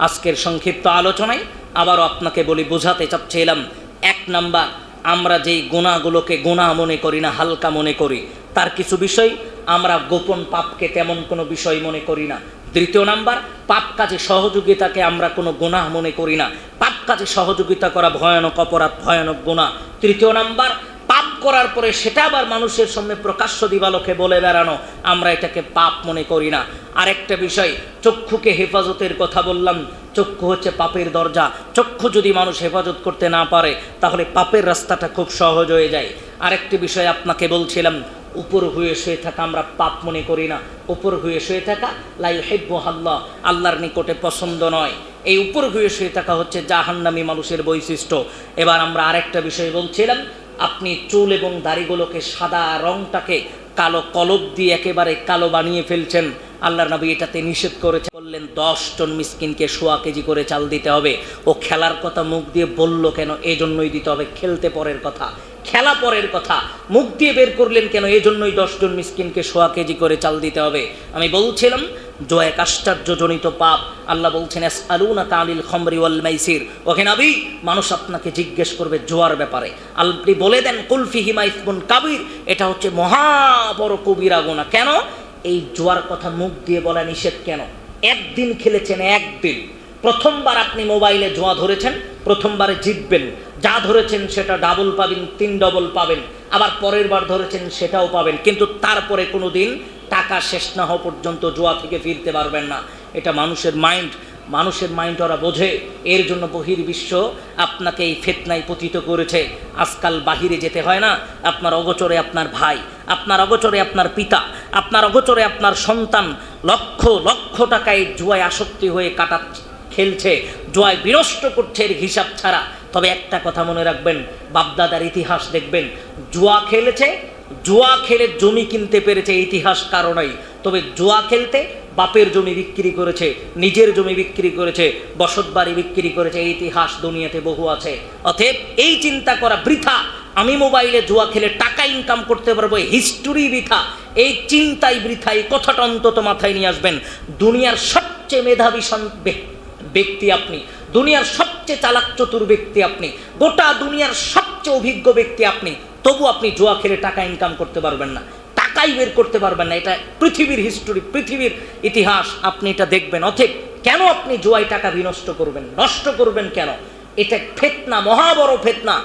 আজকের সংক্ষিপ্ত আলোচনায় আবারও আপনাকে বলি, বোঝাতে চাচ্ছিলাম, 1 নাম্বার, আমরা যেই গুনাহগুলোকে গুনাহ মনে করি না, হালকা মনে করি, তার কিছু বিষয় আমরা গোপন পাপকে তেমন কোনো বিষয় মনে করি না। 2 নাম্বার, পাপ কাজে সহযোগিতাকে আমরা কোনো গুনাহ মনে করি না। পাপ কাজে সহযোগিতা করা ভয়ানক অপরাধ, ভয়ানক গুনাহ। 3 নাম্বার, পাপ করার পরে সেটা আবার মানুষের সামনে প্রকাশ্য দিবালোকে বলে বেড়ানো, আমরা এটাকে পাপ মনে করি না। আরেকটা বিষয়, চক্ষুকে হেফাজতের কথা বললাম। চক্ষু হচ্ছে পাপের দরজা। চক্ষু যদি মানুষ হেফাজত করতে না পারে তাহলে পাপের রাস্তাটা খুব সহজ হয়ে যায়। আরেকটি বিষয় আপনাকে বলছিলাম, উপর হয়ে শুয়ে থাকা আমরা পাপ মনে করি না। উপর হয়ে শুয়ে থাকা লা ইউহিব্বুহাল্লাহ, আল্লাহর নিকটে পছন্দ নয়। এই উপর হয়ে শুয়ে থাকা হচ্ছে জাহান্নামী মানুষের বৈশিষ্ট্য। এবার আমরা আরেকটা বিষয় বলছিলাম, আপনি চুল এবং দাড়িগুলোকে, সাদা রংটাকে কালো কলব দিয়ে একেবারে কালো বানিয়ে ফেলছেন। আল্লাহর নবী এটাতে নিষেধ করেছে, বললেন 10 জন মিসকিনকে 1.25 কেজি করে চাল দিতে হবে। ও খেলার কথা মুখ দিয়ে বলল কেন? এই জন্যই দিতে হবে। খেলতে পরের কথা, খেলা পরের কথা, মুখ দিয়ে বের করলেন কেন? এই জন্যই 10 জন মিসকিনকে 1.25 কেজি করে চাল দিতে হবে। আমি বলছিলাম, জোয়া এক আশ্চর্যজনিত পাপ। আল্লাহ বলছেন, ইয়াসআলুনাকা আনিল খামরি ওয়াল মাইসির। ওহে নবী, মানুষ আপনাকে জিজ্ঞেস করবে জোয়ার ব্যাপারে, আপনি বলে দেন কুল ফিহিমা ইসমুন কাবীর, এটা হচ্ছে মহা বড় কবিরা গুনাহ। কেন এই জোয়ার কথা মুখ দিয়ে বলা নিষেধ কেন? একদিন খেলেছেন, একদিন। প্রথমবার আপনি মোবাইলে জোয়া ধরেছেন, প্রথমবারে জিতবেন। যা ধরেছেন সেটা ডাবল পাবেন, 3 ডবল পাবেন। আবার পরের বার ধরেছেন সেটাও পাবেন, কিন্তু তারপরে কোনো দিন টাকা শেষ না হওয়া পর্যন্ত জোয়া থেকে ফিরতে পারবেন না। এটা মানুষের মাইন্ড ওরা বোঝে। এর জন্য বহির্বিশ্ব আপনাকে এই ফিতনায় পতিত করেছে। আজকাল বাহিরে যেতে হয় না, আপনার অগোচরে আপনার ভাই, আপনার অগোচরে আপনার পিতা, আপনার অগোচরে আপনার সন্তান লক্ষ লক্ষ টাকায় জুয়ায় আসক্তি হয়ে খেলছে, জুয়ায় বিনষ্ট করছে এর হিসাব ছাড়া। তবে একটা কথা মনে রাখবেন, বাপদাদার ইতিহাস দেখবেন, জুয়া খেলে জমি কিনতে পেরেছে, ইতিহাস কারণেই। তবে জুয়া খেলতে বাপের জমি বিক্রি করেছে, নিজের জমি বিক্রি করেছে, বসতবাড়ি বিক্রি করেছে, এই ইতিহাস দুনিয়াতে বহু আছে। অতএব এই চিন্তা করা বৃথা, আমি মোবাইলে জুয়া খেলে টাকা ইনকাম করতে পারবো, হিস্টোরি বৃথা, এই চিন্তাই বৃথা। এই কথাটা অন্তত মাথায় নিয়ে আসবেন। দুনিয়ার সবচেয়ে মেধাবী ব্যক্তি আপনি, দুনিয়ার সবচেয়ে চালাক চতুর ব্যক্তি আপনি, গোটা দুনিয়ার সবচেয়ে অভিজ্ঞ ব্যক্তি আপনি, তবু আপনি জুয়া খেলে টাকা ইনকাম করতে পারবেন না, টাকাই বের করতে পারবেন না। এটা পৃথিবীর হিস্টোরি, পৃথিবীর ইতিহাস, আপনি এটা দেখবেন। অতএব কেন আপনি জুয়ায় টাকা বিনষ্ট করবেন, নষ্ট করবেন কেন? এটা ফিতনা, মহা বড় ফিতনা,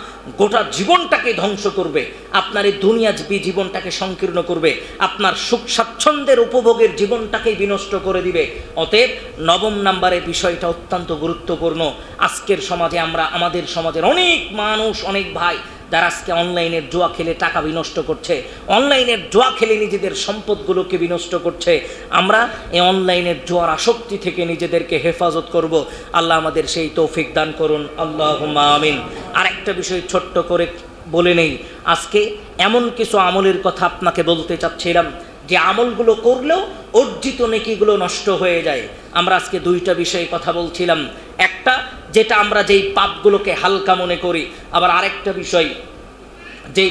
গোটা জীবনটাকে ধ্বংস করবে, আপনার এই দুনিয়াবী জীবনটাকে সংকীর্ণ করবে, আপনার সুখ স্বাচ্ছন্দ্যের উপভোগের জীবনটাকেই বিনষ্ট করে দিবে। অতএব 9 নম্বরের বিষয়টা অত্যন্ত গুরুত্বপূর্ণ। আজকের সমাজে আমাদের সমাজের অনেক মানুষ, অনেক ভাই যারা আজকে অনলাইনের জুয়া খেলে টাকা বিনষ্ট করছে, অনলাইনের জুয়া খেলে নিজেদের সম্পদগুলোকে বিনষ্ট করছে। আমরা এই অনলাইনের জুয়ার আসক্তি থেকে নিজেদেরকে হেফাজত করব। আল্লাহ আমাদের সেই তৌফিক দান করুন, আল্লাহুম্মা আমিন। আরেকটা বিষয় ছোট্ট করে বলে নেই, আজকে এমন কিছু আমলের কথা আপনাকে বলতে চাচ্ছিলাম যে আমলগুলো করলেও অর্জিত নেকিগুলো নষ্ট হয়ে যায়। আমরা আজকে 2টা বিষয়ে কথা বলছিলাম, একটা যেটা আমরা যেই পাপগুলোকে হালকা মনে করি, আবার আরেকটা বিষয় যেই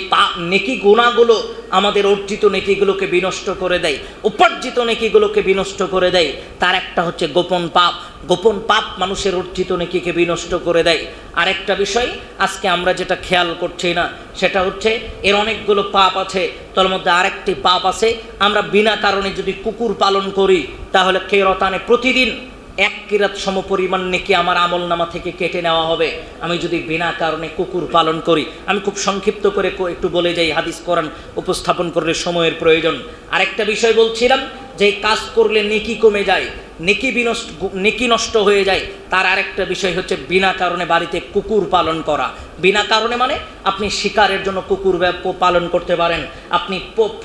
নেকি গুনাহগুলো আমাদের অর্জিত নেকিগুলোকে বিনষ্ট করে দেয়, উপার্জিত নেকিগুলোকে বিনষ্ট করে দেয়। তার একটা হচ্ছে গোপন পাপ। গোপন পাপ মানুষের অর্জিত নেকিকে বিনষ্ট করে দেয়। আরেকটা বিষয় আজকে আমরা যেটা খেয়াল করছি না, সেটা হচ্ছে এর অনেকগুলো পাপ আছে, তার মধ্যে আরেকটি পাপ আছে, আমরা বিনা কারণে যদি কুকুর পালন করি তাহলে কেরাতানে প্রতিদিন 1 কিরাত সমপরিমাণ নেকি আমার আমল নামা থেকে কেটে নেওয়া হবে, আমি যদি বিনা কারণে কুকুর পালন করি। আমি খুব সংক্ষিপ্ত করে একটু বলে যাই, হাদিস কোরআন উপস্থাপন করলে সময়ের প্রয়োজন। আরেকটা বিষয় বলছিলাম, যে কাজ করলে নেকি কমে যায়, নেকি নষ্ট হয়ে যায়, তার আরেকটা বিষয় হচ্ছে বিনা কারণে বাড়িতে কুকুর পালন করা। বিনা কারণে মানে আপনি শিকারের জন্য কুকুর পালন করতে পারেন, আপনি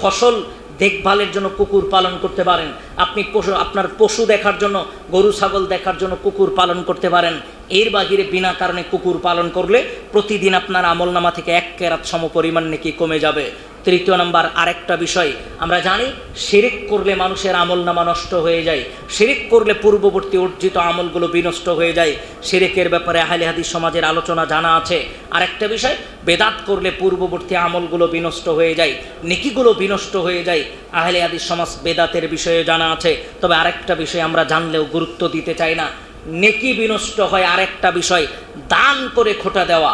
ফসল দেখভালের জন্য কুকুর পালন করতে পারেন, আপনি আপনার পশু দেখার জন্য, গরু ছাগল দেখার জন্য কুকুর পালন করতে পারেন। এর বাহিরে বিনা কারণে কুকুর পালন করলে প্রতিদিন আপনার আমলনামা থেকে 1 কেরাত সমপরিমাণ নেকি কমে যাবে। 3 নম্বর আরেকটা বিষয়, আমরা জানি শিরক করলে মানুষের আমলনামা নষ্ট হয়ে যায়, শিরক করলে পূর্ববর্তী অর্জিত আমলগুলো বিনষ্ট হয়ে যায়। শিরকের ব্যাপারে আহলে হাদিস সমাজের আলোচনা জানা আছে। আরেকটা বিষয়, বেদাত করলে পূর্ববর্তী আমলগুলো বিনষ্ট হয়ে যায়, নেকিগুলো বিনষ্ট হয়ে যায়। আহলে হাদিস সমাজ বেদাতের বিষয়ে জানা আছে। তবে আরেকটা বিষয় আমরা জানলেও গুরুত্ব দিতে চাই না, নেকি বিনষ্ট হয়। আরেকটা বিষয়, দান করে খোটা দেওয়া।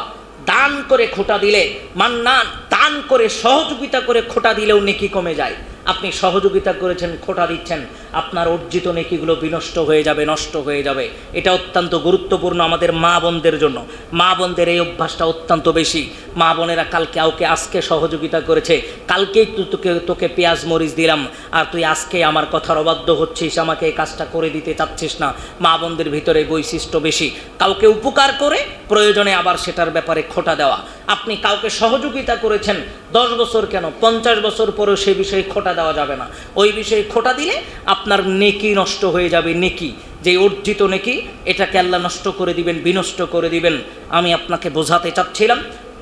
দান করে খোটা দিলে, মান্নান, দান করে সহযোগিতা করে খোটা দিলেও নেকি কমে যায়। আপনি সহযোগিতা করেছেন, খোটা দিচ্ছেন, আপনার অর্জিত নেকিগুলো বিনষ্ট হয়ে যাবে, নষ্ট হয়ে যাবে। এটা অত্যন্ত গুরুত্বপূর্ণ আমাদের মা বোনদের জন্য। মা বোনদের এই অভ্যাসটা অত্যন্ত বেশি। মা বোনেরা কালকে আজকে সহযোগিতা করেছে, কালকেই তোকে পেঁয়াজ মরিচ দিলাম, আর তুই আজকে আমার কথার অবাধ্য হচ্ছিস, আমাকে এই কাজটা করে দিতে চাচ্ছিস না। মা বোনদের ভিতরে বৈশিষ্ট্য বেশি, কাউকে উপকার করে প্রয়োজনে আবার সেটার ব্যাপারে খোটা দেওয়া। আপনি কাউকে সহযোগিতা করেছেন 10 বছর কেন 50 বছর পরেও সেই বিষয়ে খোটা দেওয়া যাবে না। ওই বিষয়ে খোটা দিলে আপনার নেকি নষ্ট হয়ে যাবে। নেকি, যে অর্জিত নেকি, এটাকে আল্লাহ নষ্ট করে দিবেন, বিনষ্ট করে দিবেন। আমি আপনাকে বোঝাতে চাচ্ছিলাম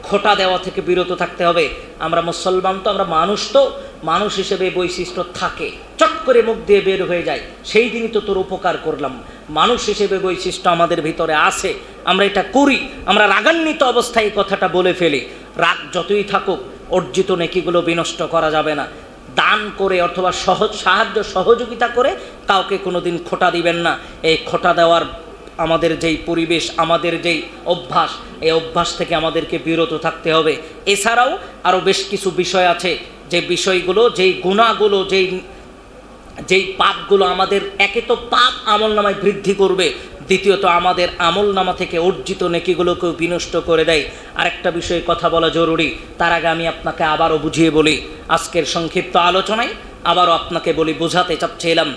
খোটা দেওয়া থেকে বিরত থাকতে হবে। আমরা মুসলমান তো, আমরা মানুষ, তো মানুষ হিসেবে বৈশিষ্ট্য থাকে, চট করে মুখ দিয়ে বের হয়ে যায়, সেই দিনই তো তোর উপকার করলাম। মানুষ হিসেবে বৈশিষ্ট্য আমাদের ভিতরে আছে, আমরা এটা করি। আমরা রাগান্বিত অবস্থায় এই কথাটা বলে ফেলি। রাগ যতই থাকুক, অর্জিত নেকিগুলো বিনষ্ট করা যাবে না। দান করে অথবা সাহায্য সহযোগিতা করে কাউকে কোনো দিন খোটা দিবেন না। এই খোটা দেওয়ার আমাদের যেই পরিবেশ, আমাদের যেই অভ্যাস, এই অভ্যাস থেকে আমাদেরকে বিরত থাকতে হবে। এছাড়াও আরও বেশ কিছু বিষয় আছে, যে বিষয়গুলো, যেই গুনাহগুলো, যেই পাপগুলো আমাদের, একে তো পাপ আমল নামায় বৃদ্ধি করবে, দ্বিতীয়ত আমাদের আমল নামা থেকে অর্জিত নেকিগুলোকেও বিনষ্ট করে দেয়। আরেকটা বিষয়ে কথা বলা জরুরি, তার আগে আমি আপনাকে আবারও বুঝিয়ে বলি। আজকের সংক্ষিপ্ত আলোচনায় আবারও আপনাকে বোঝাতে চাচ্ছিলাম,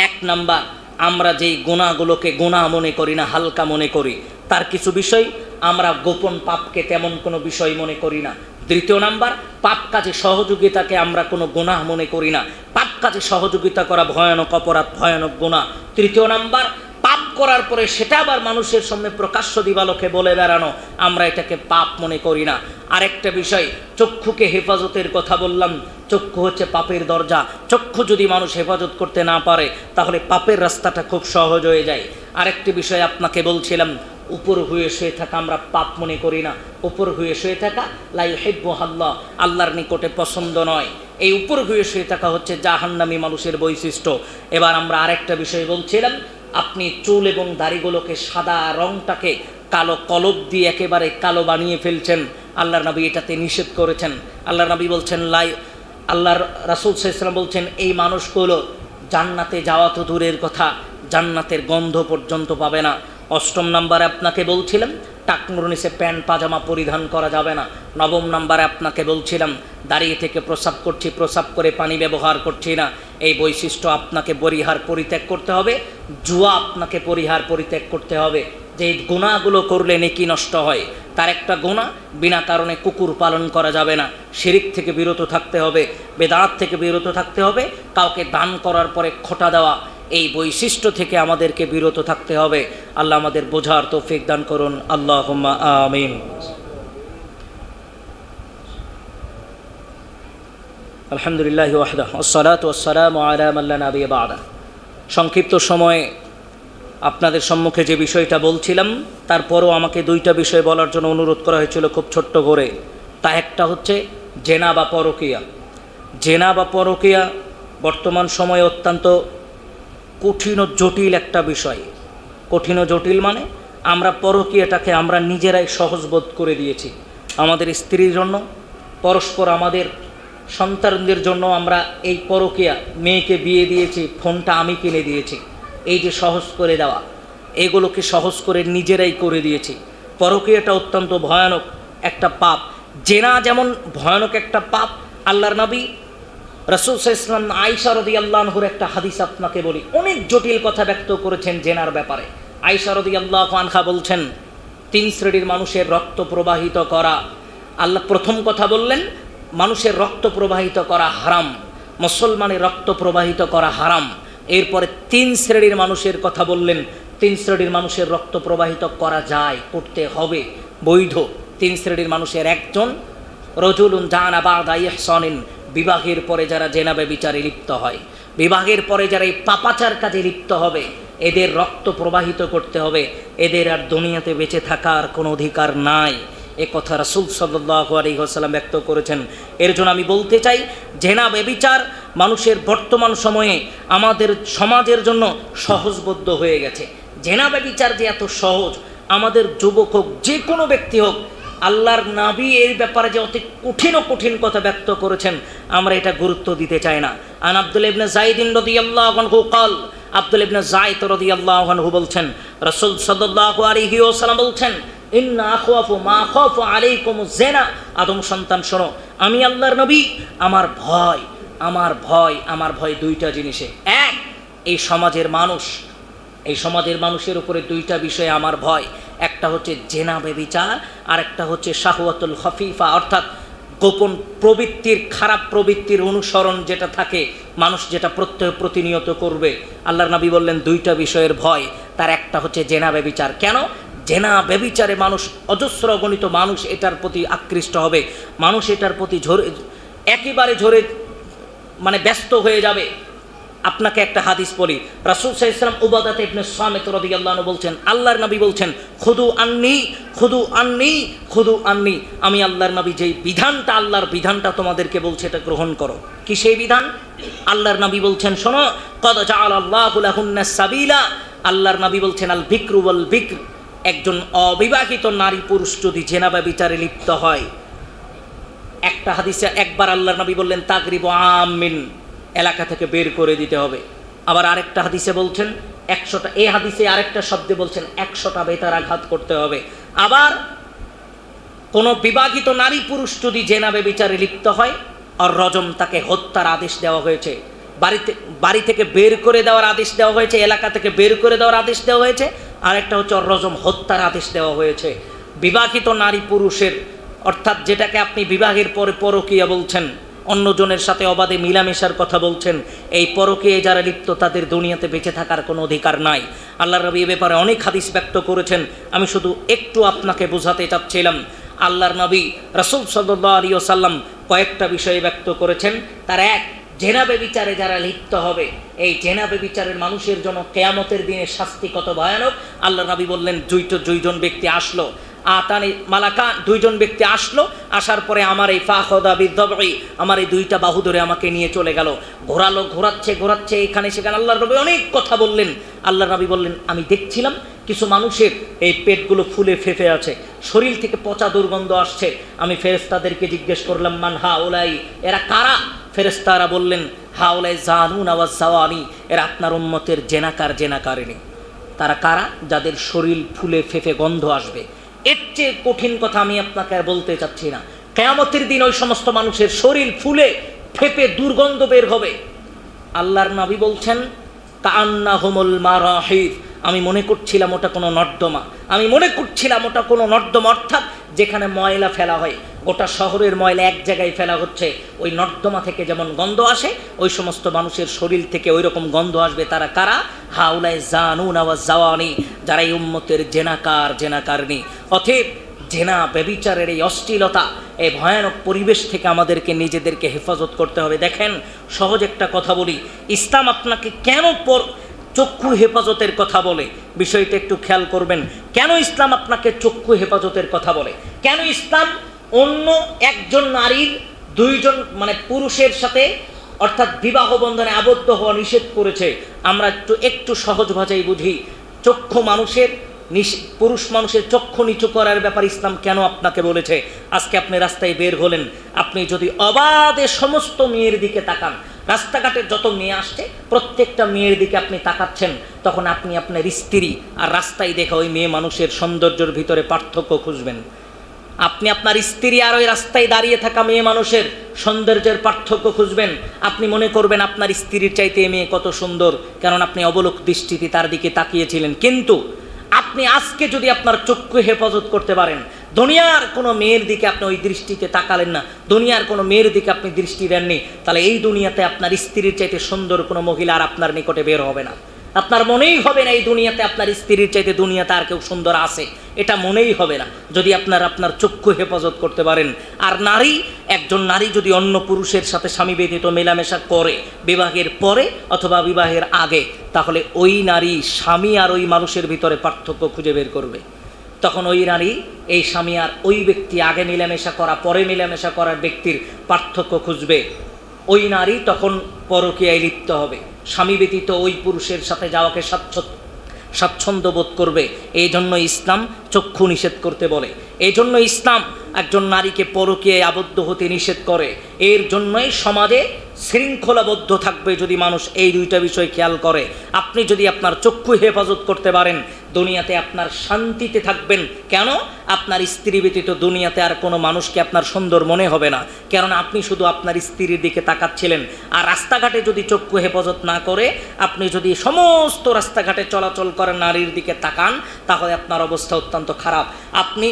1 নাম্বার, আমরা যেই গুনাহগুলোকে গুনাহ মনে করি না, হালকা মনে করি, তার কিছু বিষয় আমরা গোপন পাপকে তেমন কোনো বিষয় মনে করি না। 2 নাম্বার, পাপ কাজে সহযোগিতাকে আমরা কোনো গুনাহ মনে করি না। পাপ কাজে সহযোগিতা করা ভয়ানক অপরাধ, ভয়ানক গুনাহ। 3 নাম্বার, পাপ করার পরে সেটা আবার মানুষের সামনে প্রকাশ্য দিবালোকে বলে বেড়ানো, আমরা এটাকে পাপ মনে করি না। আরেকটা বিষয়, চক্ষুকে হেফাজতের কথা বললাম। চক্ষু হচ্ছে পাপের দরজা। চক্ষু যদি মানুষ হেফাজত করতে না পারে, তাহলে পাপের রাস্তাটা খুব সহজ হয়ে যায়। আরেকটি বিষয় আপনাকে বলছিলাম, উপর হয়ে শুয়ে থাকা আমরা পাপ মনে করি না। উপর হয়ে শুয়ে থাকা লা ইউহিব্বুহাল্লাহ, আল্লাহর নিকটে পছন্দ নয়। এই উপর হয়ে শুয়ে থাকা হচ্ছে জাহান্নামী মানুষের বৈশিষ্ট্য। এবার আমরা আরেকটা বিষয় বলছিলাম, আপনি চুল এবং দাড়িগুলোকে, সাদা রংটাকে কালো কলব দিয়ে একেবারে কালো বানিয়ে ফেলছেন। আল্লাহর নবী এটাতে নিষেধ করেছেন। আল্লাহর নবী বলছেন, আল্লাহর রাসূল সাল্লাল্লাহু আলাইহি ওয়াসাল্লাম বলছেন, এই মানুষগুলো জান্নাতে যাওয়া তো দূরের কথা, জান্নাতের গন্ধ পর্যন্ত পাবে না। 8 নম্বরে আপনাকে বলছিলাম, টাকনুর নিচে প্যান্ট পাজামা পরিধান করা যাবে না। 9 নম্বরে আপনাকে বলছিলাম, দাঁড়িয়ে থেকে প্রস্রাব করছি, প্রস্রাব করে পানি ব্যবহার করছি না। এই বৈশিষ্ট্য আপনাকে পরিত্যাগ করতে হবে। জুয়া আপনাকে পরিত্যাগ করতে হবে। যে গুনাহগুলো করলে নেকি নষ্ট হয়, তার একটা গুনাহ, বিনা কারণে কুকুর পালন করা যাবে না। শিরিক থেকে বিরত থাকতে হবে, বেদাত থেকে বিরত থাকতে হবে। কাউকে দান করার পরে খোটা দেওয়া, এই বৈশিষ্ট্য থেকে আমাদেরকে বিরত থাকতে হবে। আল্লাহ আমাদের বোঝার তৌফিক দান করুন। আল্লাহুম্মা আমিন। আলহামদুলিল্লাহ ওয়াহদা, ওয়াসসালাতু ওয়াসসালামু আলা মান লা নাবিয়্যা বা'দা। সংক্ষিপ্ত সময়ে আপনাদের সম্মুখে যে বিষয়টা বলছিলাম, তারপরও আমাকে 2টা বিষয় বলার জন্য অনুরোধ করা হয়েছিল, খুব ছোট্ট করে। তা একটা হচ্ছে জেনা বা পরকীয়া। জেনা বা পরকীয়া বর্তমান সময়ে অত্যন্ত কঠিন ও জটিল একটা বিষয়। কঠিন ও জটিল মানে, আমরা পরকীয়াটাকে আমরা নিজেরাই সহজবোধ করে দিয়েছি। আমাদের স্ত্রীর জন্য, পরস্পর আমাদের সন্তানদের জন্য আমরা এই পরকীয়া, মেয়েকে বিয়ে দিয়েছি, ফোনটা আমি কিনে দিয়েছি, এই যে সহজ করে দেওয়া, এগুলোকে সহজ করে নিজেরাই করে দিয়েছি। পরকীয়াটা অত্যন্ত ভয়ানক একটা পাপ। জেনা যেমন ভয়ানক একটা পাপ, আল্লাহর নবী রাসূল সাল্লাল্লাহু আলাইহি ওয়াসাল্লাম আয়েশা রাদিয়াল্লাহু আনহার একটা হাদিস আপনাকে বলি, অনেক জটিল কথা ব্যক্ত করেছেন জেনার ব্যাপারে। আয়েশা রাদিয়াল্লাহু আনহা বলছেন, 3 শ্রেণীর মানুষের রক্ত প্রবাহিত করা। আল্লাহ প্রথম কথা বললেন, মানুষের রক্ত প্রবাহিত করা হারাম, মুসলমানের রক্ত প্রবাহিত করা হারাম। এরপরে 3 শ্রেণীর মানুষের কথা বললেন, 3 শ্রেণীর মানুষের রক্ত প্রবাহিত করা যায়, করতে হবে, বৈধ। 3 শ্রেণীর মানুষের একজন, রজুলুন জানা বা'দা ইহসানিন, বিবাহের পরে যারা জেনা ব্যভিচারে লিপ্ত হয়, বিবাহের পরে যারা এই পাপাচার কাজে লিপ্ত হবে, এদের রক্ত প্রবাহিত করতে হবে। এদের আর দুনিয়াতে বেঁচে থাকার কোনো অধিকার নাই। এ কথা রাসূল সাল্লাল্লাহু আলাইহি ওয়াসাল্লাম ব্যক্ত করেছেন। এর জন্য আমি বলতে চাই, জেনা ব্যভিচার মানুষের বর্তমান সময়ে আমাদের সমাজের জন্য সহজবোধ্য হয়ে গেছে। জেনা ব্যভিচার যে এত সহজ, আমাদের যুবক হোক, যে কোনো ব্যক্তি হোক, আল্লাহর নবী এর ব্যাপারে যে অতি কঠিন কথা ব্যক্ত করেছেন, আমরা এটা গুরুত্ব দিতে চাই না। আন আব্দুল্লাহ ইবনে যায়েদ রাদিয়াল্লাহু আনহু قال, আব্দুল্লাহ ইবনে যায়েদ রাদিয়াল্লাহু আনহু বলছেন, রাসূল সাল্লাল্লাহু আলাইহি ওয়াসাল্লাম বলছেন, ইন্না আখাফু মা খাফা আলাইকুমুজ জিনা, আদম সন্তান শোনো, আমি আল্লাহর নবী, আমার ভয় দুইটা জিনিসে। এক, এই সমাজের মানুষের উপরে দুইটা বিষয়ে আমার ভয়। একটা হচ্ছে জেনা ব্যভিচার, আর একটা হচ্ছে শাহওয়াতুল খফিফা, অর্থাৎ গোপন প্রবৃত্তির, খারাপ প্রবৃত্তির অনুসরণ যেটা থাকে, মানুষ যেটা প্রতিনিয়ত করবে। আল্লাহর নবী বললেন দুইটা বিষয়ের ভয়, তার একটা হচ্ছে জেনা ব্যভিচার। কেন? জেনা ব্যভিচারে মানুষ, অজস্র অগণিত মানুষ এটার প্রতি আকৃষ্ট হবে, মানুষ এটার প্রতি একেবারে মানে ব্যস্ত হয়ে যাবে। আপনাকে একটা হাদিস বলি, রাসূল সাল্লাল্লাহু আলাইহি ওয়াসাল্লাম উবাদাহ ইবনে সামিত রাদিয়াল্লাহু আনহু বলছেন, আল্লাহর নবী বলছেন, খুদু আন্নি, আমি আল্লাহর নবী যেই বিধানটা, আল্লাহর বিধানটা তোমাদেরকে বলছে এটা গ্রহণ করো। কি সেই বিধান? আল্লাহর নবী বলছেন, শোনো, কদ জাআলাল্লাহু লাহুন্না সাবিলা, আল্লাহর নবী বলছেন, আল বিকরু ওয়াল বিকর, একজন অবিবাহিত নারী পুরুষ যদি জেনা ব্যভিচারে লিপ্ত হয়, একটা হাদিসে একবার আল্লাহর নবী বললেন তাগরিবু আমিন, এলাকা থেকে বের করে দিতে হবে। আবার আরেকটা হাদিসে বলছেন 100টা, এই হাদিসে আরেকটা শব্দে বলছেন 100টা বেতার আঘাত করতে হবে। আবার কোনো বিবাহিত নারী পুরুষ যদি জেনা ব্যভিচারে লিপ্ত হয়, আর রজম, তাকে হত্যার আদেশ দেওয়া হয়েছে, বাড়ি থেকে বের করে দেওয়ার আদেশ দেওয়া হয়েছে, এলাকা থেকে বের করে দেওয়ার আদেশ দেওয়া হয়েছে। আরেকটা হচ্ছে রজম, হত্যার আদেশ দেওয়া হয়েছে। বিবাহিত নারী পুরুষের, অর্থাৎ যেটাকে আপনি বিবাহের পরে পরকীয়া বলছেন, অন্যজনের সাথে অবাধে মিলামেশার কথা বলছেন, এই পরকীয়ায় যারা লিপ্ত তাদের দুনিয়াতে বেঁচে থাকার কোনো অধিকার নাই। আল্লাহর নবী এ ব্যাপারে অনেক হাদিস ব্যক্ত করেছেন, আমি শুধু একটু আপনাকে বোঝাতে চাচ্ছিলাম। আল্লাহর নবী রাসূল সাল্লাল্লাহু আলাইহি ওয়াসাল্লাম কয়েকটা বিষয় ব্যক্ত করেছেন। তার এক, জেনা ব্যভিচারে যারা লিপ্ত হবে, এই জেনা ব্যভিচারের মানুষের জন্য কিয়ামতের দিনে শাস্তি কত ভয়ানক। আল্লাহর নবী বললেন, দুইজন ব্যক্তি আসলো, আতানি মালাকান, দুইজন ব্যক্তি আসলো, আসার পরে আমার এই ফাখদা বিদবই, আমার এই দুইটা বাহু ধরে আমাকে নিয়ে চলে গেল, ঘোরাচ্ছে এখানে সেখানে। আল্লাহর নবী অনেক কথা বললেন। আল্লাহর নবী বললেন, আমি দেখছিলাম কিছু মানুষের এই পেটগুলো ফুলে ফেঁপে আছে, শরীর থেকে পচা দুর্গন্ধ আসছে। আমি ফেরেশতাদেরকে জিজ্ঞেস করলাম, মান হাউলাই, এরা কারা? ফেরেশতারা বললেন, হাউলাই জানুন আওয়াজ জাওয়ানি, এরা আপনার উম্মতের জেনাকারিনী। তারা কারা? যাদের শরীর ফুলে ফেঁপে গন্ধ আসবে। এর চেয়ে কঠিন কথা আমি আপনাকে আর বলতে চাচ্ছি না। কিয়ামতের দিন ওই সমস্ত মানুষের শরীর ফুলে ফেঁপে দুর্গন্ধ বের হবে। আল্লাহর নবী বলছেন, কাআন্নাহুমুল মারাহিদ, আমি মনে করছিলাম ওটা কোনো নর্দমা, অর্থাৎ যেখানে ময়লা ফেলা হয়, গোটা শহরের ময়লা এক জায়গায় ফেলা হচ্ছে, ওই নর্দমা থেকে যেমন গন্ধ আসে, ওই সমস্ত মানুষের শরীর থেকে ওই রকম গন্ধ আসবে। তারা কারা? হাউলাই জানুন আওয়াজ জাওয়ানি, যারা এই উম্মতের জেনাকারনী। অতএব জেনা ব্যভিচারের এই অশ্লীলতা, এই ভয়ানক পরিবেশ থেকে আমাদেরকে নিজেদেরকে হেফাজত করতে হবে। দেখেন, সহজ একটা কথা বলি, ইসলাম আপনাকে কেন চক্ষু হেফাজতের কথা বলে, বিষয়টা একটু খেয়াল করবেন। কেন ইসলাম আপনাকে চক্ষু হেফাজতের কথা বলে? কেন ইসলাম অন্য একজন নারীর দুইজন মানে পুরুষের সাথে, অর্থাৎ বিবাহ বন্ধনে আবদ্ধ হওয়া নিষেধ করেছে? আমরা একটু সহজ ভাষায় বুঝি। পুরুষ মানুষের চক্ষু নিচু করার ব্যাপার ইসলাম কেন আপনাকে বলেছে? আজকে আপনি রাস্তায় বের হলেন, আপনি যদি অবাধে সমস্ত মেয়ের দিকে তাকান, রাস্তাঘাটে যত মেয়ে আসছে প্রত্যেকটা মেয়ের দিকে আপনি তাকাচ্ছেন, তখন আপনি আপনার স্ত্রী আর রাস্তায় দেখা ওই মেয়ে মানুষের সৌন্দর্যের ভিতরে পার্থক্য খুঁজবেন। আপনি আপনার স্ত্রী আর ওই রাস্তায় দাঁড়িয়ে থাকা মেয়ে মানুষের সৌন্দর্যের পার্থক্য খুঁজবেন। আপনি মনে করবেন আপনার স্ত্রীর চাইতে এ মেয়ে কত সুন্দর, কারণ আপনি অবলোক দৃষ্টিতে তার দিকে তাকিয়েছিলেন। কিন্তু আপনি আজকে যদি আপনার চক্ষু হেফাজত করতে পারেন, দুনিয়ার কোনো মেয়ের দিকে আপনি ওই দৃষ্টিতে তাকালেন না, দুনিয়ার কোনো মেয়ের দিকে আপনি দৃষ্টি দেননি, তাহলে এই দুনিয়াতে আপনার স্ত্রীর চাইতে সুন্দর কোনো মহিলা আর আপনার নিকটে বের হবে না। আপনার মনেই হবে না এই দুনিয়াতে আপনার স্ত্রীর চাইতে দুনিয়াতে আর কেউ সুন্দর আছে, এটা মনেই হবে না যদি আপনার চক্ষু হেফাজত করতে পারেন। আর একজন নারী যদি অন্য পুরুষের সাথে স্বামী ব্যতীত মেলামেশা করে বিবাহের পরে অথবা বিবাহের আগে, তাহলে ওই নারী স্বামী আর ওই মানুষের ভিতরে পার্থক্য খুঁজে বের করবে। তখন ওই নারী, এই স্বামী আর ওই ব্যক্তি, আগে মেলামেশা করা পরে মেলামেশা করার ব্যক্তির পার্থক্য খুঁজবে। ওই নারী তখন পরকীয়ায় লিপ্ত হবে, স্বামী ব্যতীত ওই পুরুষের সাথে যাওয়াকে স্বাচ্ছন্দ্য বোধ করবে। এই জন্য ইসলাম চক্ষু নিষেধ করতে বলে, এই জন্য ইসলাম একজন নারীকে পরকীয়ায় আবদ্ধ হতে নিষেধ করে। এর জন্যই সমাজে শৃঙ্খলাবদ্ধ থাকবে যদি মানুষ এই দুইটা বিষয় খেয়াল করে। আপনি যদি আপনার চক্ষু হেফাজত করতে পারেন, দুনিয়াতে আপনার শান্তিতে থাকবেন। কেন? আপনার স্ত্রী ব্যতীত দুনিয়াতে আর কোনো মানুষকে আপনার সুন্দর মনে হবে না, কারণ আপনি শুধু আপনার স্ত্রীর দিকে তাকাচ্ছিলেন। আর রাস্তাঘাটে যদি চক্ষু হেফাজত না করে আপনি যদি সমস্ত রাস্তাঘাটে চলাচল করেন নারীর দিকে তাকান, তাহলে আপনার অবস্থা অত্যন্ত খারাপ। আপনি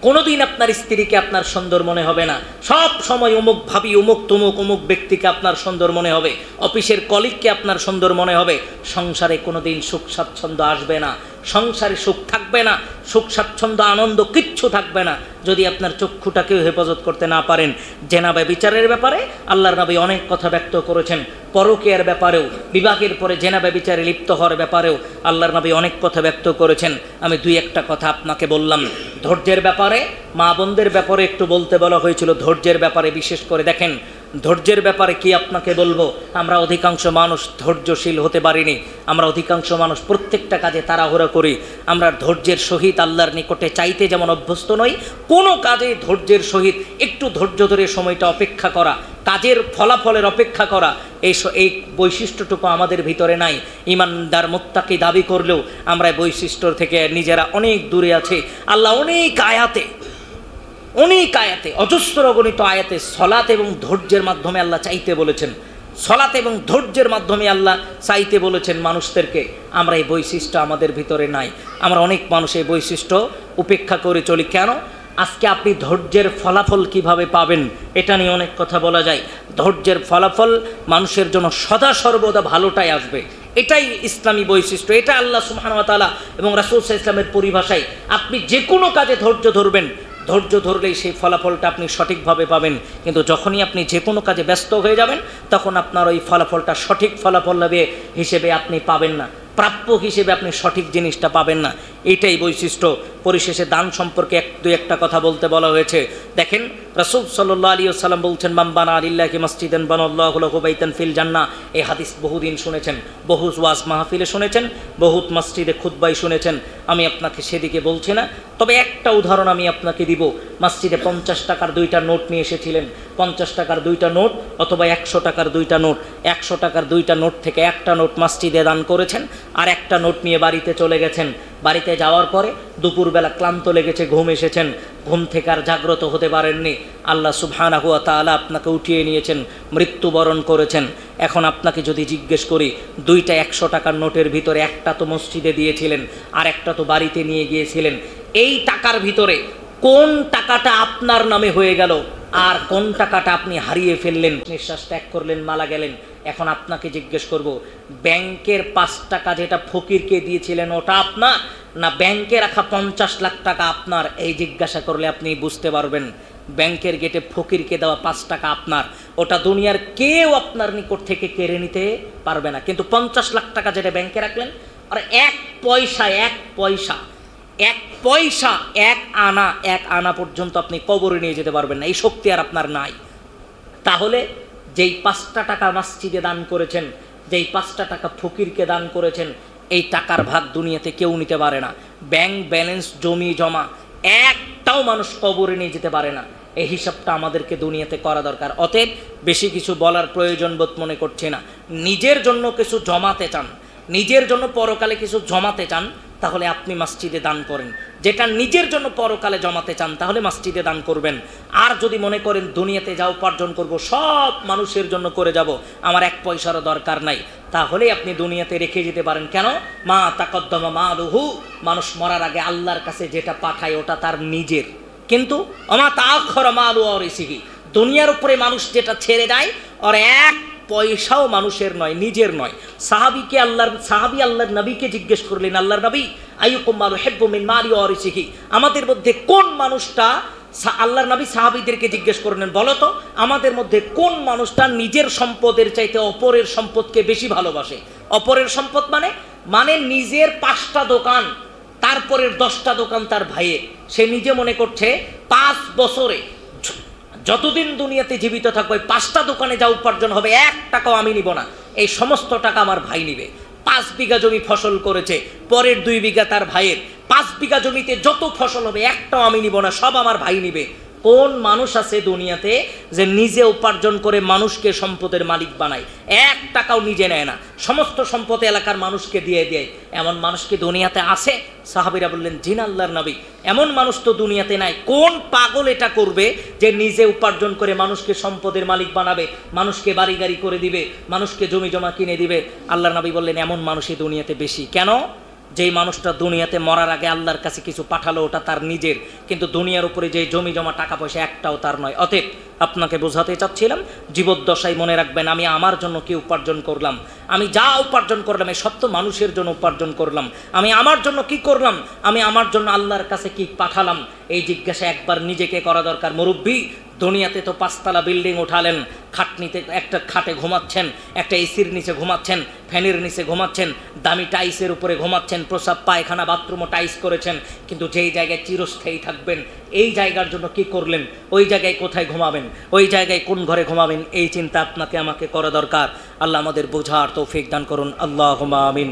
কোনোদিন আপনার স্ত্রীকে আপনার সুন্দর মনে হবে না, সব সময় অমুক ভাবি, অমুক তমুক, অমুক ব্যক্তিকে আপনার সুন্দর মনে হবে, অফিসের কলিগকে আপনার সুন্দর মনে হবে। সংসারে কোনোদিন সুখ স্বাচ্ছন্দ্য আসবে না, সংসারে সুখ থাকবে না, সুখ স্বাচ্ছন্দ্য আনন্দ কিচ্ছু থাকবে না যদি আপনার চক্ষুটাকেও হেফাজত করতে না পারেন। জেনা ব্যভিচারের ব্যাপারে আল্লাহর নবী অনেক কথা ব্যক্ত করেছেন, পরকীয়ার ব্যাপারেও, বিবাহের পরে জেনা ব্যভিচারে লিপ্ত হওয়ার ব্যাপারেও আল্লাহর নবী অনেক কথা ব্যক্ত করেছেন। আমি দুই একটা কথা আপনাকে বললাম। ধৈর্যের ব্যাপারে, মা বোনদের ব্যাপারে একটু বলতে বলা হয়েছিল। ধৈর্যের ব্যাপারে বিশেষ করে দেখেন, ধৈর্যের ব্যাপারে কি আপনাকে বলবো, আমরা অধিকাংশ মানুষ ধৈর্যশীল হতে পারিনি। আমরা অধিকাংশ মানুষ প্রত্যেকটা কাজে তাড়াহুড়া করি। আমরা ধৈর্যের সহিত আল্লাহর নিকটে চাইতে যেমন অভ্যস্ত নই, কোনো কাজে ধৈর্যের সহিত একটু ধৈর্য ধরে সময়টা অপেক্ষা করা, কাজের ফলাফলের অপেক্ষা করা, এই বৈশিষ্ট্যটুকু আমাদের ভিতরে নাই। ইমানদার মুত্তাকি দাবি করলেও আমরা বৈশিষ্ট্য থেকে নিজেরা অনেক দূরে আছি। আল্লাহ অনেক আয়াতে, অজস্র গণিত আয়াতে সলাত এবং ধৈর্যের মাধ্যমে আল্লাহ চাইতে বলেছেন, সলাত এবং ধৈর্যের মাধ্যমে আল্লাহ চাইতে বলেছেন মানুষদেরকে। আমরা এই বৈশিষ্ট্য আমাদের ভিতরে নাই। আমরা অনেক মানুষ এই বৈশিষ্ট্য উপেক্ষা করে চলি। কেন? আজকে আপনি ধৈর্যের ফলাফল কিভাবে পাবেন এটা নিয়ে অনেক কথা বলা যায়। ধৈর্যের ফলাফল মানুষের জন্য সদা সর্বদা ভালোটাই আসবে, এটাই ইসলামী বৈশিষ্ট্য। এটা আল্লাহ সুবহানাহু ওয়া তাআলা এবং রাসূল সাল্লাল্লাহু আলাইহি ওয়াসাল্লামের পরিভাষায় আপনি যে কোনো কাজে ধৈর্য ধরবেন, ধৈর্য ধরলেই সেই ফলাফলটা আপনি সঠিকভাবে পাবেন। কিন্তু যখনই আপনি যে কোনো কাজে ব্যস্ত হয়ে যাবেন, তখন আপনার ওই ফলাফলটা সঠিক ফলাফল হিসেবে আপনি পাবেন না, প্রাপ্য হিসেবে আপনি সঠিক জিনিসটা পাবেন না। এটাই বৈশিষ্ট্য। পরিশেষে দান সম্পর্কে দুই একটা কথা বলতে বলা হয়েছে। দেখেন, রাসূল সাল্লাল্লাহু আলাইহি ওয়াসাল্লাম বলছেন, মান বানা লিল্লাহি মাসজিদান বানাল্লাহু লাহু বাইতান ফিল জান্নাহ। এই হাদিস বহুদিন শুনেছেন, বহু ওয়াজ মাহফিলে শুনেছেন, বহুত মসজিদে খুতবায় শুনেছেন। আমি আপনাকে সেদিকে বলছি না, তবে একটা উদাহরণ আমি আপনাকে দিব। মসজিদে 50 টাকার 2টা নোট নিয়ে এসেছিলেন, 50 টাকার 2টা নোট অথবা 100 টাকার 2টা নোট। 100 টাকার 2টা নোট থেকে একটা নোট মসজিদে দান করেছেন, আর একটা নোট নিয়ে বাড়িতে চলে গেছেন। বাড়িতে যাওয়ার পরে দুপুরবেলা ক্লান্ত লেগেছে, ঘুম এসেছেন, ঘুম থেকে আর জাগ্রত হতে পারেননি। আল্লাহ সুবহানাহু ওয়া তাআলা আপনাকে উঠিয়ে নিয়েছেন, মৃত্যুবরণ করেছেন। এখন আপনাকে যদি জিজ্ঞেস করি, 2টা 100 টাকার নোটের ভিতরে একটা তো মসজিদে দিয়েছিলেন, আর একটা তো বাড়িতে নিয়ে গিয়েছিলেন, এই টাকার ভিতরে কোন টাকাটা আপনার নামে হয়ে গেল আর কোন টাকাটা আপনি হারিয়ে ফেললেন, নিঃশ্বাস ত্যাগ করলেন, মারা গেলেন? এখন আপনাকে জিজ্ঞেস করব, ব্যাংকের 5 টাকা যেটা ফকিরকে দিয়েছিলেন ওটা আপনার, না ব্যাংকে রাখা 50 লাখ টাকা আপনার? এই জিজ্ঞাসা করলে আপনি বুঝতে পারবেন ব্যাংকের গেটে ফকিরকে দেওয়া 5 টাকা আপনার, ওটা দুনিয়ার কেউ আপনার নিকট থেকে কেড়ে নিতে পারবে না। কিন্তু 50 লাখ টাকা যেটা ব্যাংকে রাখলেন, আর এক পয়সা 1 আনা পর্যন্ত আপনি কবরে নিয়ে যেতে পারবেন না, এই শক্তি আর আপনার নাই। তাহলে যেই 5টা টাকা মসজিদে দান করেছেন, যেই 5টা টাকা ফকিরকে দান করেছেন, এই টাকার ভাগ দুনিয়াতে কেউ নিতে পারে না। ব্যাংক ব্যালেন্স, জমি জমা একটাও মানুষ কবরে নিয়ে যেতে পারে না। এই হিসাবটা আমাদেরকে দুনিয়াতে করা দরকার। অতএব বেশি কিছু বলার প্রয়োজন বোধ মনে করছি না। নিজের জন্য কিছু জমাতে চান, নিজের জন্য পরকালে কিছু জমাতে চান, তাহলে আপনি মসজিদে দান করেন। যেটা নিজের জন্য পরকালে জমাতে চান, তাহলে মসজিদে দান করবেন। আর যদি মনে করেন দুনিয়াতে যা উপার্জন করব সব মানুষের জন্য করে যাব, আমার 1 পয়সারও দরকার নাই, তাহলে আপনি দুনিয়াতে রেখে যেতে পারেন। কেন? মা তাকদ্দমা মালুহু, মানুষ মরার আগে আল্লাহর কাছে যেটা পাঠায় ওটা তার নিজের, কিন্তু আমা তাআখারা মালু ওয়ারিসিহি, দুনিয়ার উপরে মানুষ যেটা ছেড়ে দেয় ওর 1 পয়সাও মানুষের নয়, নিজের নয়। সাহাবী আল্লাহর নবীকে জিজ্ঞেস করলেন, আল্লাহর নবী, আইয়ুকুম মা ইউহিব্বু মিন মালি ওয়ারিসিহি, আমাদের মধ্যে কোন মানুষটা, আল্লাহর নবী সাহাবীদেরকে জিজ্ঞেস করলেন, বলো তো আমাদের মধ্যে কোন মানুষটা নিজের সম্পদের চাইতে অপরের সম্পদকে বেশি ভালোবাসে? অপরের সম্পদ মানে নিজের 5টা দোকান, তারপরের 10টা দোকান তার ভাইয়ের। সে নিজে মনে করছে 5 বছরে যতদিন দুনিয়াতে জীবিত থাকবে 5টা দোকানে যা উপার্জন হবে 1 টাকাও আমি নিব না, এই সমস্ত টাকা আমার ভাই নিবে। 5 বিঘা জমি ফসল করেছে, পরের 2 বিঘা তার ভাইয়ের, 5 বিঘা জমিতে যত ফসল হবে একটাও আমি নিব না, সব আমার ভাই নিবে। কোন মানুষ আছে দুনিয়াতে যে নিজে উপার্জন করে মানুষকে সম্পদের মালিক বানায়, 1 টাকাও নিজে নেয় না, সমস্ত সম্পদ এলাকার মানুষকে দিয়ে দেয়? এমন মানুষ কি দুনিয়াতে আছে? সাহাবীরা বললেন, জিন আল্লাহর নবী, এমন মানুষ তো দুনিয়াতে নাই। কোন পাগল এটা করবে যে নিজে উপার্জন করে মানুষকে সম্পদের মালিক বানাবে, মানুষকে বাড়ি গাড়ি করে দিবে, মানুষকে জমি জমা কিনে দিবে? আল্লাহর নবী বললেন, এমন মানুষই দুনিয়াতে বেশি। কেন? যেই মানুষটা দুনিয়াতে মরার আগে আল্লাহর কাছে কিছু পাঠালো, ওটা তার নিজের, কিন্তু দুনিয়ার উপরে যে জমি জমা টাকা পয়সা একটাও তার নয়। অতএব আপনাকে বোঝাতে চাচ্ছিলাম, জীবদ্দশায় মনে রাখবেন, আমি আমার জন্য কি উপার্জন করলাম, আমি যা উপার্জন করলাম এই সব তো মানুষের জন্য উপার্জন করলাম। আমি আমার জন্য কি করলাম, আমি আমার জন্য আল্লাহর কাছে কি পাঠালাম, এই জিজ্ঞাসা একবার নিজেকে করা দরকার। মুরব্বী, দুনিয়াতে তো 5 তলা বিল্ডিং উঠালেন, খাটনিতে একটা খাটে ঘুমাচ্ছেন, একটা এসির নিচে ঘুমাচ্ছেন, ফ্যানের নিচে ঘুমাচ্ছেন, দামি টাইসের উপরে ঘুমাচ্ছেন, প্রসাব পায়খানা বাথরুমও টাইস করেছেন, কিন্তু যেই জায়গায় চিরস্থায়ী থাকবেন এই জায়গার জন্য কি করলেন? ওই জায়গায় কোথায় ঘুমাবেন, ওই জায়গায় কোন ঘরে ঘুমাবেন, এই চিন্তা আপনাকে আমাকে করা দরকার। আল্লাহ আমাদের বোঝার তৌফিক দান করুন। আল্লাহুম্মা আমিন।